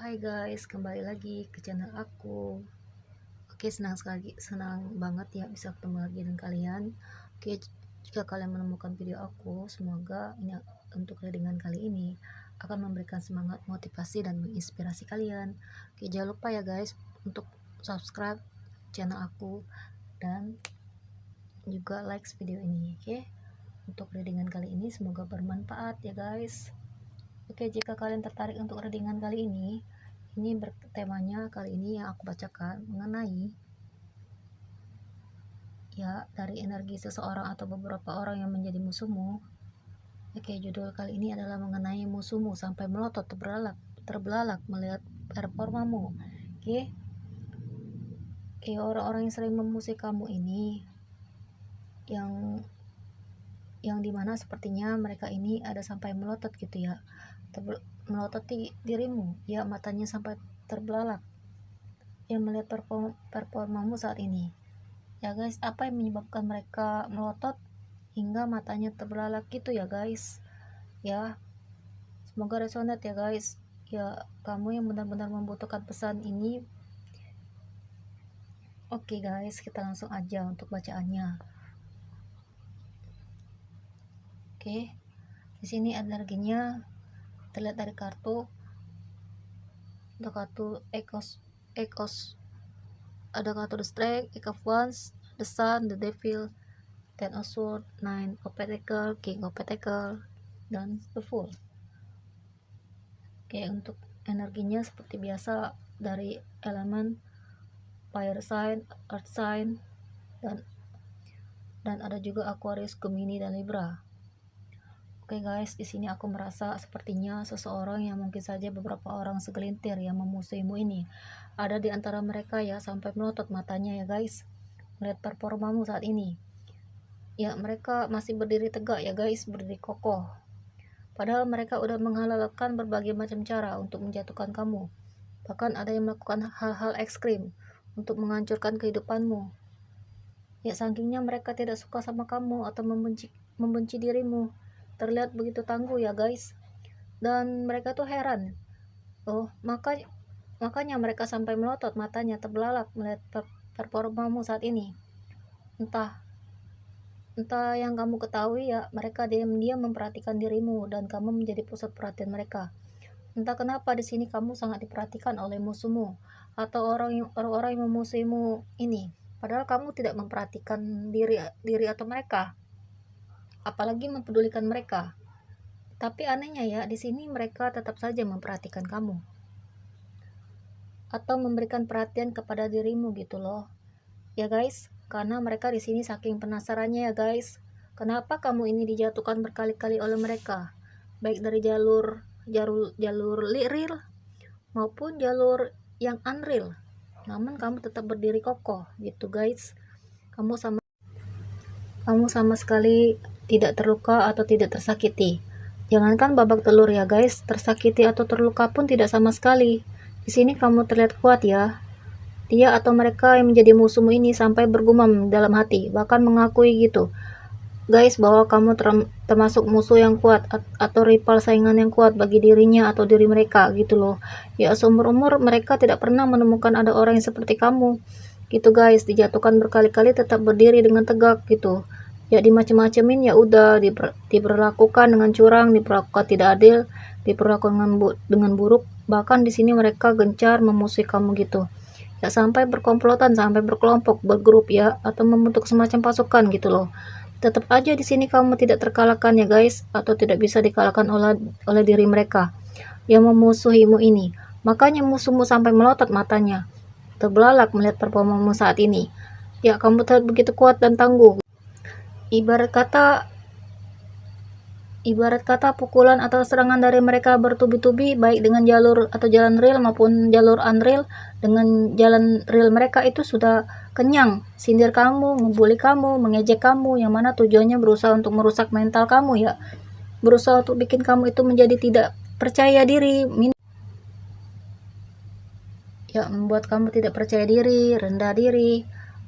Hai guys, kembali lagi ke channel aku. Oke, senang banget ya bisa ketemu lagi dengan kalian. Oke, jika kalian menemukan video aku, semoga ini untuk readingan kali ini akan memberikan semangat, motivasi, dan menginspirasi kalian. Oke, jangan lupa ya guys untuk subscribe channel aku dan juga like video ini. Oke, untuk readingan kali ini semoga bermanfaat ya guys. Oke, jika kalian tertarik untuk readingan kali ini bertemanya kali ini yang aku bacakan mengenai ya dari energi seseorang atau beberapa orang yang menjadi musuhmu. Oke, judul kali ini adalah mengenai musuhmu sampai melotot terbelalak melihat performamu. Oke, orang-orang yang sering memusuhi kamu ini yang dimana sepertinya mereka ini ada sampai melotot gitu ya, melototi dirimu ya, matanya sampai terbelalak yang melihat performamu saat ini ya guys. Apa yang menyebabkan mereka melotot hingga matanya terbelalak gitu ya guys ya, semoga resonate ya guys ya, kamu yang benar-benar membutuhkan pesan ini. Oke guys, kita langsung aja untuk bacaannya. Oke, di sini energinya terlihat dari kartu, ada kartu Ekos, ada kartu The Strength, Eight of Wands, The Sun, The Devil, Ten of Swords, Nine of Pentacles, King of Pentacles, dan The Fool. Oke, untuk energinya seperti biasa dari elemen fire sign, earth sign, dan ada juga Aquarius, Gemini, dan Libra. Oke guys, di sini aku merasa sepertinya seseorang yang mungkin saja beberapa orang segelintir yang memusuhimu ini ada di antara mereka ya, sampai melotot matanya ya guys melihat performamu saat ini ya. Mereka masih berdiri tegak ya guys, berdiri kokoh, padahal mereka udah menghalalkan berbagai macam cara untuk menjatuhkan kamu. Bahkan ada yang melakukan hal-hal ekstrim untuk menghancurkan kehidupanmu ya. Sakingnya mereka tidak suka sama kamu atau membenci dirimu, terlihat begitu tangguh ya guys. Dan mereka tuh heran, makanya mereka sampai melotot matanya terbelalak melihat performamu saat ini. Entah yang kamu ketahui ya, mereka diam-diam memperhatikan dirimu dan kamu menjadi pusat perhatian mereka. Entah kenapa di sini kamu sangat diperhatikan oleh musuhmu atau orang-orang yang memusuhimu ini, padahal kamu tidak memperhatikan diri atau mereka, apalagi mempedulikan mereka. Tapi anehnya ya, di sini mereka tetap saja memperhatikan kamu atau memberikan perhatian kepada dirimu gitu loh ya guys, karena mereka di sini saking penasarannya ya guys, kenapa kamu ini dijatuhkan berkali-kali oleh mereka, baik dari jalur real maupun jalur yang unreal, namun kamu tetap berdiri kokoh gitu guys. Kamu sama sekali tidak terluka atau tidak tersakiti. Jangankan babak telur ya guys, tersakiti atau terluka pun tidak sama sekali. Di sini kamu terlihat kuat ya. Dia atau mereka yang menjadi musuhmu ini sampai bergumam dalam hati, bahkan mengakui gitu guys bahwa kamu termasuk musuh yang kuat atau rival saingan yang kuat bagi dirinya atau diri mereka gitu loh ya. Seumur umur mereka tidak pernah menemukan ada orang yang seperti kamu gitu guys, dijatuhkan berkali-kali tetap berdiri dengan tegak gitu ya. Dimacem-macemin ya udah, diperlakukan dengan curang, diperlakukan tidak adil, diperlakukan dengan buruk, bahkan di sini mereka gencar memusuhi kamu gitu ya, sampai berkomplotan, sampai berkelompok, bergrup ya, atau membentuk semacam pasukan gitu loh. Tetap aja di sini kamu tidak terkalahkan ya guys, atau tidak bisa dikalahkan oleh diri mereka yang memusuhimu ini. Makanya musuhmu sampai melotot matanya, terbelalak melihat performamu saat ini. Ya, kamu terlihat begitu kuat dan tangguh. Ibarat kata pukulan atau serangan dari mereka bertubi-tubi, baik dengan jalur atau jalan real maupun jalur unreal. Dengan jalan real mereka itu sudah kenyang sindir kamu, membuli kamu, mengejek kamu, yang mana tujuannya berusaha untuk merusak mental kamu ya, berusaha untuk bikin kamu itu menjadi tidak percaya diri ya, membuat kamu tidak percaya diri, rendah diri,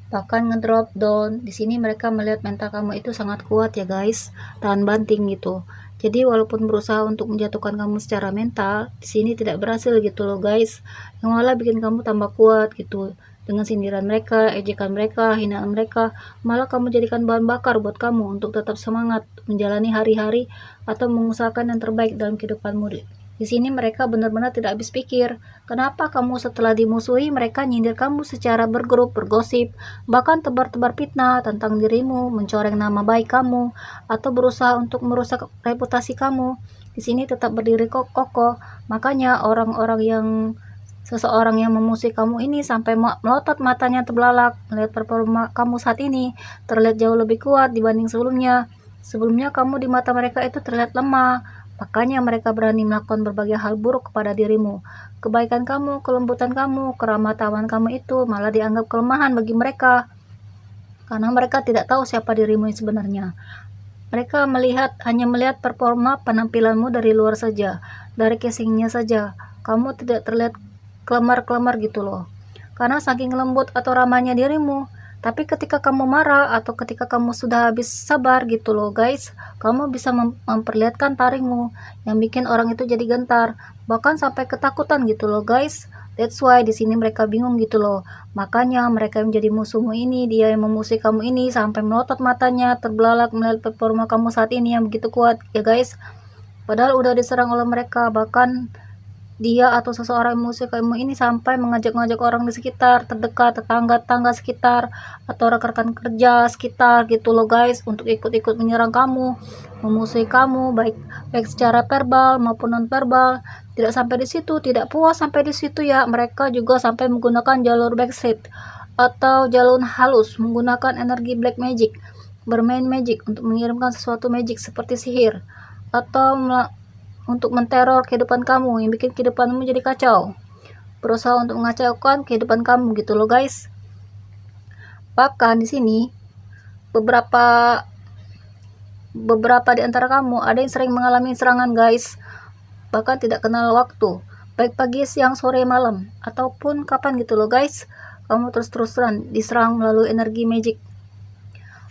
bahkan ngedrop down. Di sini mereka melihat mental kamu itu sangat kuat ya guys, tahan banting gitu Jadi walaupun berusaha untuk menjatuhkan kamu secara mental, di sini tidak berhasil gitu loh guys. Yang malah bikin kamu tambah kuat gitu. Dengan sindiran mereka, ejekan mereka, hinaan mereka, malah kamu jadikan bahan bakar buat kamu untuk tetap semangat menjalani hari-hari atau mengusahakan yang terbaik dalam kehidupanmu. Di sini mereka benar-benar tidak habis pikir. Kenapa kamu setelah dimusuhi mereka nyindir kamu secara bergrup, bergosip, bahkan tebar-tebar fitnah tentang dirimu, mencoreng nama baik kamu, atau berusaha untuk merusak reputasi kamu. Di sini tetap berdiri kokoh. Makanya seseorang yang memusuhi kamu ini sampai melotot matanya terbelalak melihat performa kamu saat ini terlihat jauh lebih kuat dibanding sebelumnya. Sebelumnya kamu di mata mereka itu terlihat lemah. Makanya mereka berani melakukan berbagai hal buruk kepada dirimu. Kebaikan kamu, kelembutan kamu, keramah tamahan kamu itu malah dianggap kelemahan bagi mereka. Karena mereka tidak tahu siapa dirimu yang sebenarnya. Mereka hanya melihat performa penampilanmu dari luar saja, dari casingnya saja. Kamu tidak terlihat kelemar-kelemar gitu loh. Karena saking lembut atau ramahnya dirimu. Tapi ketika kamu marah atau ketika kamu sudah habis sabar gitu loh guys, kamu bisa memperlihatkan taringmu yang bikin orang itu jadi gentar, bahkan sampai ketakutan gitu loh guys. That's why di sini mereka bingung gitu loh. Makanya mereka yang menjadi musuhmu ini, dia yang memusuhi kamu ini sampai melotot matanya terbelalak melihat performa kamu saat ini yang begitu kuat ya guys. Padahal udah diserang oleh mereka, bahkan dia atau seseorang yang musuh kamu ini sampai mengajak-ngajak orang di sekitar terdekat, tetangga-tetangga sekitar atau rekan-rekan kerja sekitar gitu loh guys, untuk ikut-ikut menyerang kamu, memusuhi kamu baik secara verbal maupun non verbal. Tidak sampai di situ, tidak puas sampai di situ ya, mereka juga sampai menggunakan jalur backstreet atau jalur halus, menggunakan energi black magic, bermain magic untuk mengirimkan sesuatu magic seperti sihir atau untuk menteror kehidupan kamu yang bikin kehidupanmu jadi kacau, berusaha untuk mengacaukan kehidupan kamu gitu loh guys. Bahkan di sini beberapa di antara kamu ada yang sering mengalami serangan guys, bahkan tidak kenal waktu, baik pagi, siang, sore, malam, ataupun kapan gitu loh guys. Kamu terus-terusan diserang melalui energi magic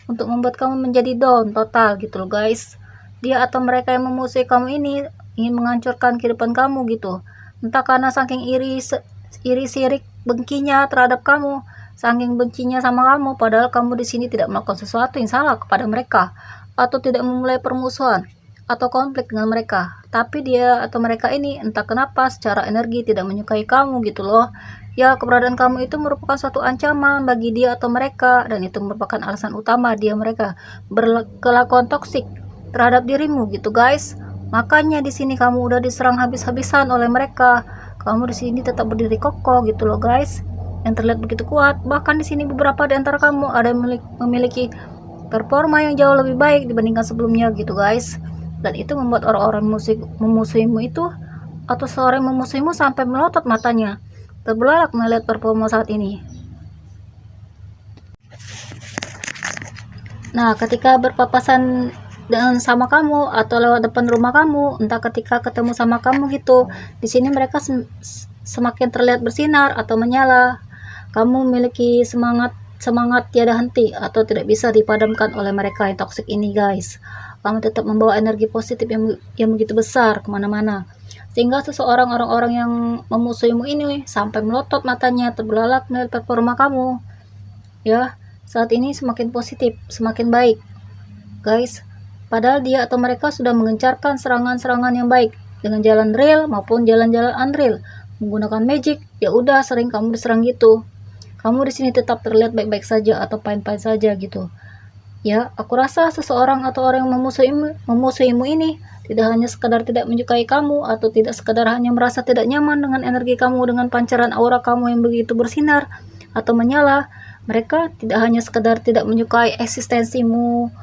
untuk membuat kamu menjadi down total gitu loh guys. Dia atau mereka yang memusuhi kamu ini ingin menghancurkan kehidupan kamu gitu. Entah karena saking iri sirik bencinya terhadap kamu, saking bencinya sama kamu, padahal kamu di sini tidak melakukan sesuatu yang salah kepada mereka atau tidak memulai permusuhan atau konflik dengan mereka. Tapi dia atau mereka ini entah kenapa secara energi tidak menyukai kamu gitu loh. Ya, keberadaan kamu itu merupakan suatu ancaman bagi dia atau mereka, dan itu merupakan alasan utama mereka berkelakuan toksik terhadap dirimu gitu guys. Makanya di sini kamu udah diserang habis-habisan oleh mereka. Kamu di sini tetap berdiri kokoh gitu loh guys, yang terlihat begitu kuat. Bahkan di sini beberapa di antara kamu ada yang memiliki performa yang jauh lebih baik dibandingkan sebelumnya gitu guys. Dan itu membuat orang-orang memusuhimu itu atau seorang yang memusuhimu sampai melotot matanya terbelalak melihat performa saat ini. Nah, ketika berpapasan dengan sama kamu atau lewat depan rumah kamu, entah ketika ketemu sama kamu gitu, di sini mereka semakin terlihat bersinar atau menyala. Kamu memiliki semangat tiada henti atau tidak bisa dipadamkan oleh mereka yang toksik ini guys. Kamu tetap membawa energi positif yang begitu besar kemana-mana, sehingga orang-orang yang memusuhimu ini sampai melotot matanya terbelalak melihat performa kamu ya. Saat ini semakin positif, semakin baik guys. Padahal dia atau mereka sudah mengencarkan serangan-serangan yang baik dengan jalan real maupun jalan-jalan unreal menggunakan magic. Ya udah, sering kamu diserang gitu. Kamu di sini tetap terlihat baik-baik saja atau fine-fine saja gitu. Ya, aku rasa seseorang atau orang yang memusuhimu ini tidak hanya sekadar tidak menyukai kamu atau tidak sekadar hanya merasa tidak nyaman dengan energi kamu, dengan pancaran aura kamu yang begitu bersinar atau menyala. Mereka tidak hanya sekadar tidak menyukai eksistensimu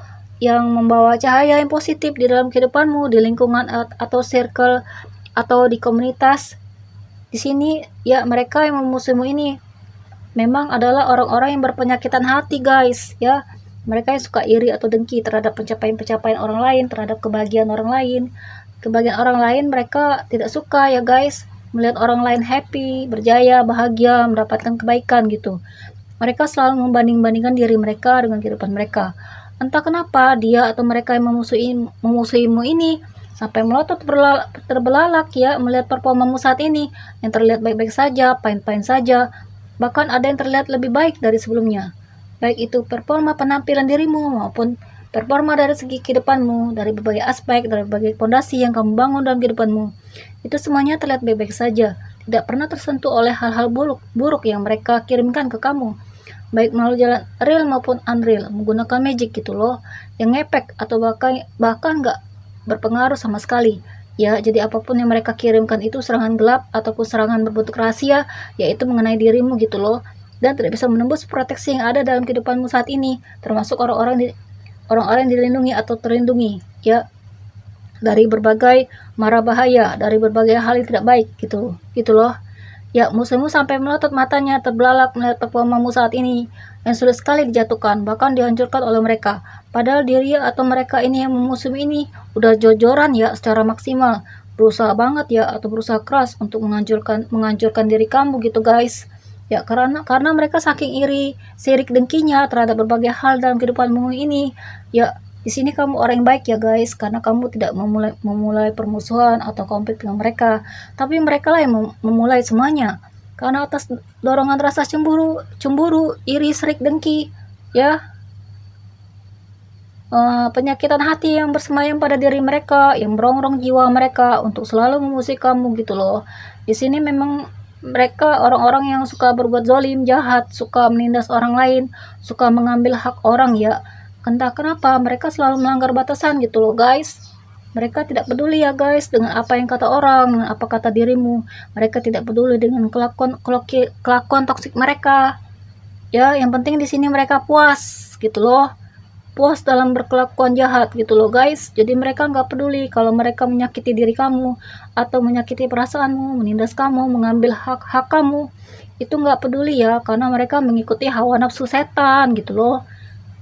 yang membawa cahaya yang positif di dalam kehidupanmu, di lingkungan atau circle atau di komunitas. Di sini ya, mereka yang memusuhimu ini memang adalah orang-orang yang berpenyakitan hati guys ya. Mereka yang suka iri atau dengki terhadap pencapaian-pencapaian orang lain, terhadap kebahagiaan orang lain. Kebahagiaan orang lain mereka tidak suka ya guys. Melihat orang lain happy, berjaya, bahagia, mendapatkan kebaikan gitu. Mereka selalu membanding-bandingkan diri mereka dengan kehidupan mereka. Entah kenapa dia atau mereka yang memusuhimu ini sampai melotot terbelalak ya melihat performamu saat ini yang terlihat baik-baik saja, fine-fine saja, bahkan ada yang terlihat lebih baik dari sebelumnya. Baik itu performa penampilan dirimu maupun performa dari segi kehidupanmu, dari berbagai aspek, dari berbagai fondasi yang kamu bangun dalam kehidupanmu. Itu semuanya terlihat baik-baik saja, tidak pernah tersentuh oleh hal-hal buruk yang mereka kirimkan ke kamu, baik melalui jalan real maupun unreal, menggunakan magic gitu loh, yang ngepek atau bahkan nggak berpengaruh sama sekali. Ya, jadi apapun yang mereka kirimkan itu serangan gelap ataupun serangan berbentuk rahasia, yaitu mengenai dirimu gitu loh, dan tidak bisa menembus proteksi yang ada dalam kehidupanmu saat ini, termasuk orang-orang yang dilindungi atau terlindungi, ya, dari berbagai mara bahaya, dari berbagai hal yang tidak baik gitu loh. Ya, musuhmu sampai melotot matanya terbelalak melihat performamu saat ini yang sulit sekali dijatuhkan, bahkan dihancurkan oleh mereka. Padahal diri atau mereka ini yang memusuhi ini udah jor-joran ya secara maksimal, berusaha banget ya atau berusaha keras untuk menghancurkan diri kamu gitu guys. Ya, karena mereka saking iri, sirik dengkinya terhadap berbagai hal dalam kehidupanmu ini. Ya, di sini kamu orang yang baik ya guys, karena kamu tidak memulai permusuhan atau konflik dengan mereka, tapi mereka lah yang memulai semuanya. Karena atas dorongan rasa cemburu, iri, sirik dengki, ya, penyakitan hati yang bersemayam pada diri mereka, yang merongrong jiwa mereka untuk selalu memusuhi kamu gitu loh. Di sini memang mereka orang-orang yang suka berbuat zalim, jahat, suka menindas orang lain, suka mengambil hak orang ya. Entah kenapa mereka selalu melanggar batasan gitu loh guys. Mereka tidak peduli ya guys dengan apa yang kata orang, dengan apa kata dirimu. Mereka tidak peduli dengan kelakuan toksik mereka. Ya, yang penting di sini mereka puas gitu loh. Puas dalam berkelakuan jahat gitu loh guys. Jadi mereka nggak peduli kalau mereka menyakiti diri kamu atau menyakiti perasaanmu, menindas kamu, mengambil hak kamu. Itu nggak peduli ya, karena mereka mengikuti hawa nafsu setan gitu loh.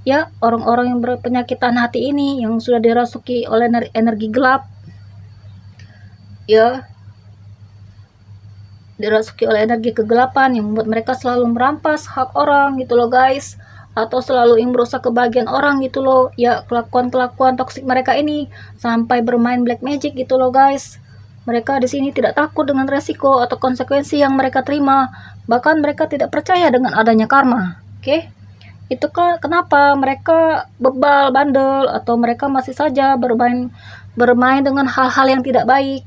Ya, orang-orang yang berpenyakitan hati ini yang sudah dirasuki oleh energi gelap, ya, dirasuki oleh energi kegelapan yang membuat mereka selalu merampas hak orang gitu loh guys, atau selalu ingin merusak kebahagiaan orang gitu loh. Ya, kelakuan toksik mereka ini sampai bermain black magic gitu loh guys. Mereka di sini tidak takut dengan resiko atau konsekuensi yang mereka terima, bahkan mereka tidak percaya dengan adanya karma. Oke? Itu kan kenapa mereka bebal, bandel, atau mereka masih saja bermain dengan hal-hal yang tidak baik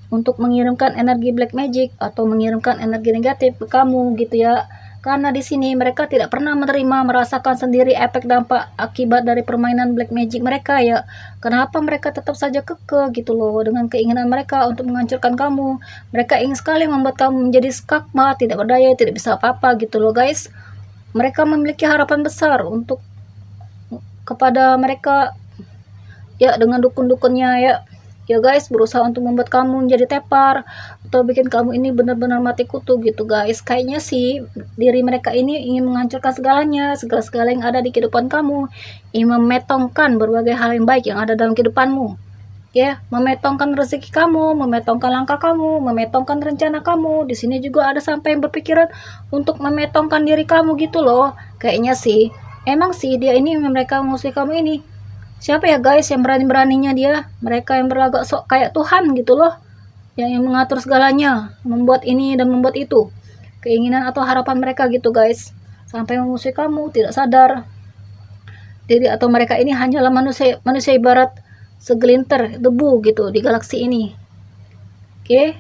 untuk mengirimkan energi black magic atau mengirimkan energi negatif ke kamu gitu ya. Karena di sini mereka tidak pernah merasakan sendiri efek dampak akibat dari permainan black magic mereka ya. Kenapa mereka tetap saja kekeh gitu loh dengan keinginan mereka untuk menghancurkan kamu. Mereka ingin sekali membuat kamu menjadi skakma, tidak berdaya, tidak bisa apa-apa gitu loh guys. Mereka memiliki harapan besar kepada mereka ya, dengan dukun-dukunnya ya guys, berusaha untuk membuat kamu menjadi tepar atau bikin kamu ini benar-benar mati kutu gitu guys. Kayaknya sih diri mereka ini ingin menghancurkan segala yang ada di kehidupan kamu, ingin memetongkan berbagai hal yang baik yang ada dalam kehidupanmu. Ya, memetongkan rezeki kamu, memetongkan langkah kamu, memetongkan rencana kamu. Di sini juga ada sampai yang berpikiran untuk memetongkan diri kamu gitu loh. Kayaknya sih, emang sih dia ini mereka musuh kamu ini. Siapa ya guys yang berani-beraninya dia? Mereka yang berlagak sok kayak Tuhan gitu loh. Yang mengatur segalanya, membuat ini dan membuat itu. Keinginan atau harapan mereka gitu guys. Sampai memusuhi kamu, tidak sadar diri atau mereka ini hanyalah manusia ibarat segelintir debu gitu di galaksi ini. Oke.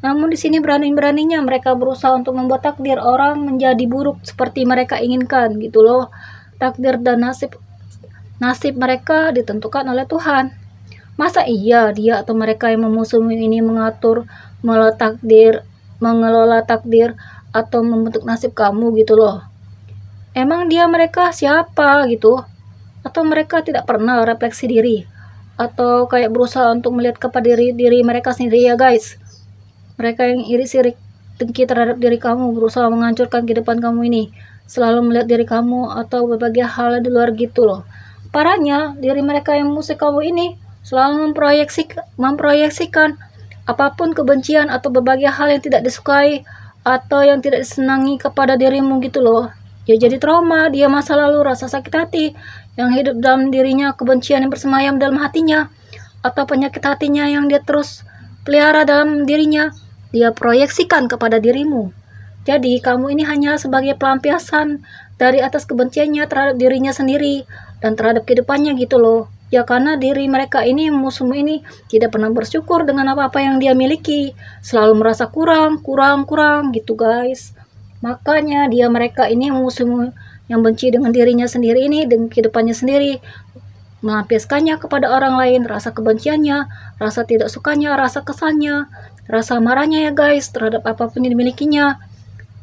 Namun di sini beraninya mereka berusaha untuk membuat takdir orang menjadi buruk seperti mereka inginkan gitu loh. Takdir dan nasib mereka ditentukan oleh Tuhan. Masa iya dia atau mereka yang memusuhi ini mengelola takdir atau membentuk nasib kamu gitu loh. Emang mereka siapa gitu? Atau mereka tidak pernah refleksi diri? Atau kayak berusaha untuk melihat kepada diri mereka sendiri ya guys. Mereka yang iri sirik dengki terhadap diri kamu, berusaha menghancurkan kehidupan kamu ini, selalu melihat diri kamu atau berbagai hal di luar gitu loh. Parahnya diri mereka yang musuh kamu ini selalu memproyeksikan apapun kebencian atau berbagai hal yang tidak disukai atau yang tidak disenangi kepada dirimu gitu loh. Ya, jadi trauma dia masa lalu, rasa sakit hati yang hidup dalam dirinya, kebencian yang bersemayam dalam hatinya, atau penyakit hatinya yang dia terus pelihara dalam dirinya, dia proyeksikan kepada dirimu. Jadi kamu ini hanya sebagai pelampiasan dari atas kebenciannya terhadap dirinya sendiri dan terhadap kehidupannya gitu loh. Ya karena diri mereka ini, musuhmu ini, tidak pernah bersyukur dengan apa-apa yang dia miliki, selalu merasa kurang gitu guys. Makanya mereka ini musuhmu yang benci dengan dirinya sendiri ini, dengan kehidupannya sendiri, melampiaskannya kepada orang lain, rasa kebenciannya, rasa tidak sukanya, rasa kesalnya, rasa marahnya ya guys terhadap apapun yang dimilikinya,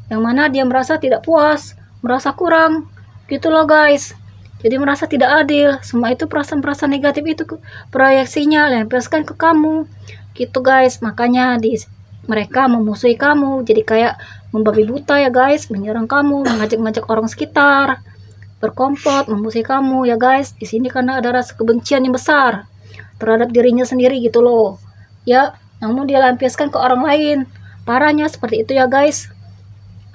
yang mana dia merasa tidak puas, merasa kurang gitu loh guys. Jadi merasa tidak adil, semua itu perasaan-perasaan negatif itu proyeksinya lampiaskan ke kamu gitu guys. Makanya mereka memusuhi kamu, jadi kayak membabi buta ya guys, menyerang kamu, mengajak-ngajak orang sekitar berkomplot memusuhi kamu ya guys. Di sini karena ada rasa kebencian yang besar terhadap dirinya sendiri gitu loh. Ya, namun dia lampiaskan ke orang lain. Parahnya seperti itu ya guys.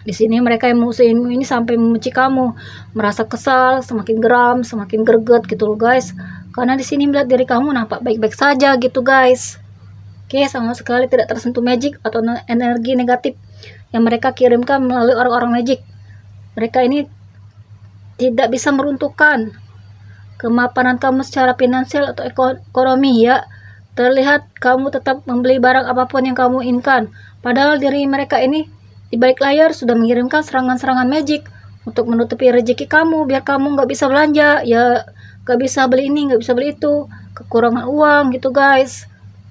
Di sini mereka yang musuhin ini sampai membenci kamu, merasa kesal, semakin geram, semakin greget gitu loh guys. Karena di sini melihat diri kamu nampak baik-baik saja gitu guys. Oke, sama sekali tidak tersentuh magic atau energi negatif yang mereka kirimkan melalui orang-orang magic. Mereka ini tidak bisa meruntuhkan kemapanan kamu secara finansial atau ekonomi ya. Terlihat kamu tetap membeli barang apapun yang kamu inginkan, padahal diri mereka ini di balik layar sudah mengirimkan serangan-serangan magic untuk menutupi rezeki kamu, biar kamu nggak bisa belanja ya, nggak bisa beli ini, nggak bisa beli itu, kekurangan uang gitu guys.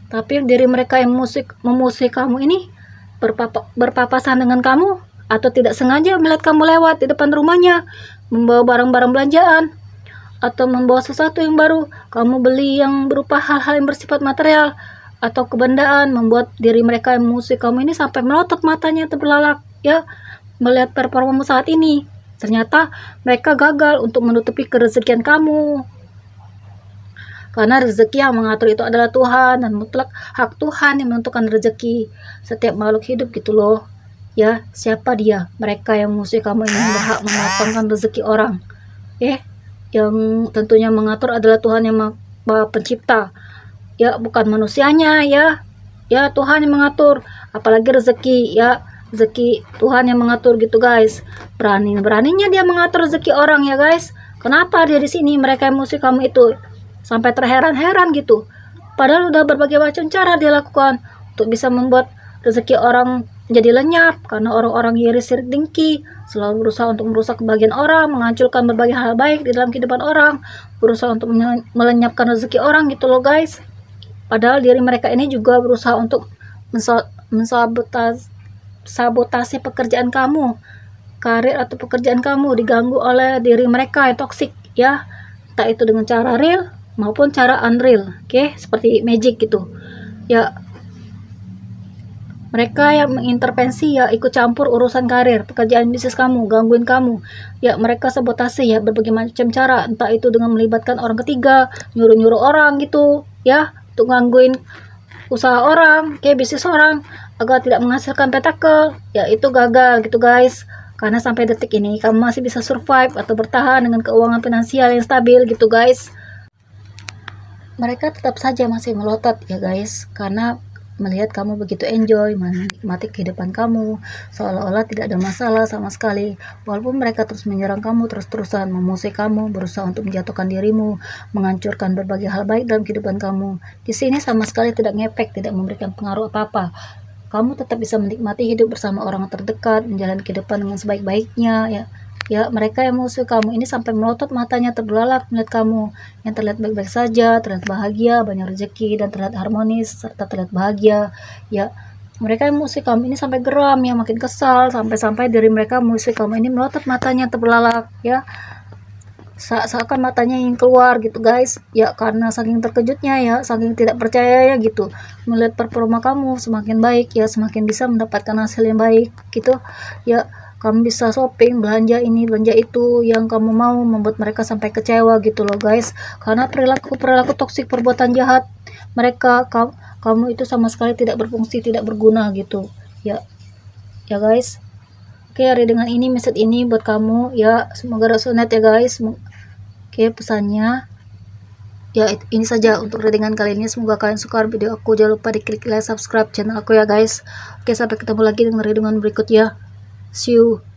Tapi diri mereka yang memusuhi kamu ini berpapasan dengan kamu, atau tidak sengaja melihat kamu lewat di depan rumahnya membawa barang-barang belanjaan atau membawa sesuatu yang baru kamu beli yang berupa hal-hal yang bersifat material atau kebendaan, membuat diri mereka yang memusuhi kamu ini sampai melotot matanya terbelalak ya melihat performamu saat ini. Ternyata mereka gagal untuk menutupi kerezekian kamu, karena rezeki yang mengatur itu adalah Tuhan, dan mutlak hak Tuhan yang menentukan rezeki setiap makhluk hidup gitu loh ya. Siapa dia? Mereka yang musuh kamu ini berhak memotongkan rezeki orang yang tentunya mengatur adalah Tuhan yang Maha Pencipta ya, bukan manusianya ya Tuhan yang mengatur, apalagi rezeki ya, rezeki Tuhan yang mengatur gitu guys. Beraninya dia mengatur rezeki orang ya guys. Kenapa dia di sini mereka yang musuh kamu itu sampai terheran-heran gitu, padahal udah berbagai macam cara dia lakukan untuk bisa membuat rezeki orang jadi lenyap, karena orang-orang iri sirik dengki selalu berusaha untuk merusak kebahagiaan orang, menghancurkan berbagai hal baik di dalam kehidupan orang, berusaha untuk melenyapkan rezeki orang gitu loh guys. Padahal diri mereka ini juga berusaha untuk sabotase pekerjaan kamu, karir atau pekerjaan kamu diganggu oleh diri mereka yang toksik ya, entah itu dengan cara real maupun cara unreal. Seperti magic gitu ya. Mereka yang mengintervensi ya, ikut campur urusan karir, pekerjaan, bisnis kamu, gangguin kamu ya. Mereka sabotase ya berbagai macam cara, entah itu dengan melibatkan orang ketiga, nyuruh-nyuruh orang gitu ya untuk gangguin usaha orang, bisnis orang agar tidak menghasilkan pentakel ya. Itu gagal gitu guys, karena sampai detik ini kamu masih bisa survive atau bertahan dengan keuangan finansial yang stabil gitu guys. Mereka tetap saja masih melotot ya guys, karena melihat kamu begitu enjoy menikmati kehidupan kamu, seolah-olah tidak ada masalah sama sekali. Walaupun mereka terus menyerang kamu, terus-terusan memusuhi kamu, berusaha untuk menjatuhkan dirimu, menghancurkan berbagai hal baik dalam kehidupan kamu. Di sini sama sekali tidak ngefek, tidak memberikan pengaruh apa-apa. Kamu tetap bisa menikmati hidup bersama orang terdekat, menjalani kehidupan dengan sebaik-baiknya ya. Mereka yang musuh kamu ini sampai melotot matanya terbelalak melihat kamu yang terlihat baik-baik saja, terlihat bahagia, banyak rezeki, dan terlihat harmonis serta terlihat bahagia ya. Mereka yang musuh kamu ini sampai geram ya, makin kesal, sampai-sampai diri mereka musuh kamu ini melotot matanya terbelalak ya, seakan matanya ingin keluar gitu guys ya, karena saking terkejutnya ya, saking tidak percaya ya gitu melihat performa kamu semakin baik ya, semakin bisa mendapatkan hasil yang baik gitu ya. Kamu bisa shopping, belanja ini, belanja itu yang kamu mau, membuat mereka sampai kecewa gitu loh guys, karena perilaku toksik, perbuatan jahat mereka. Kamu itu sama sekali tidak berfungsi, tidak berguna gitu ya guys. Hari dengan ini message ini buat kamu ya, semoga resonate ya guys. Pesannya Ya, ini saja untuk readingan kali ini. Semoga kalian suka video aku. Jangan lupa diklik like, subscribe channel aku ya guys. Oke, sampai ketemu lagi dengan readingan berikutnya. See you.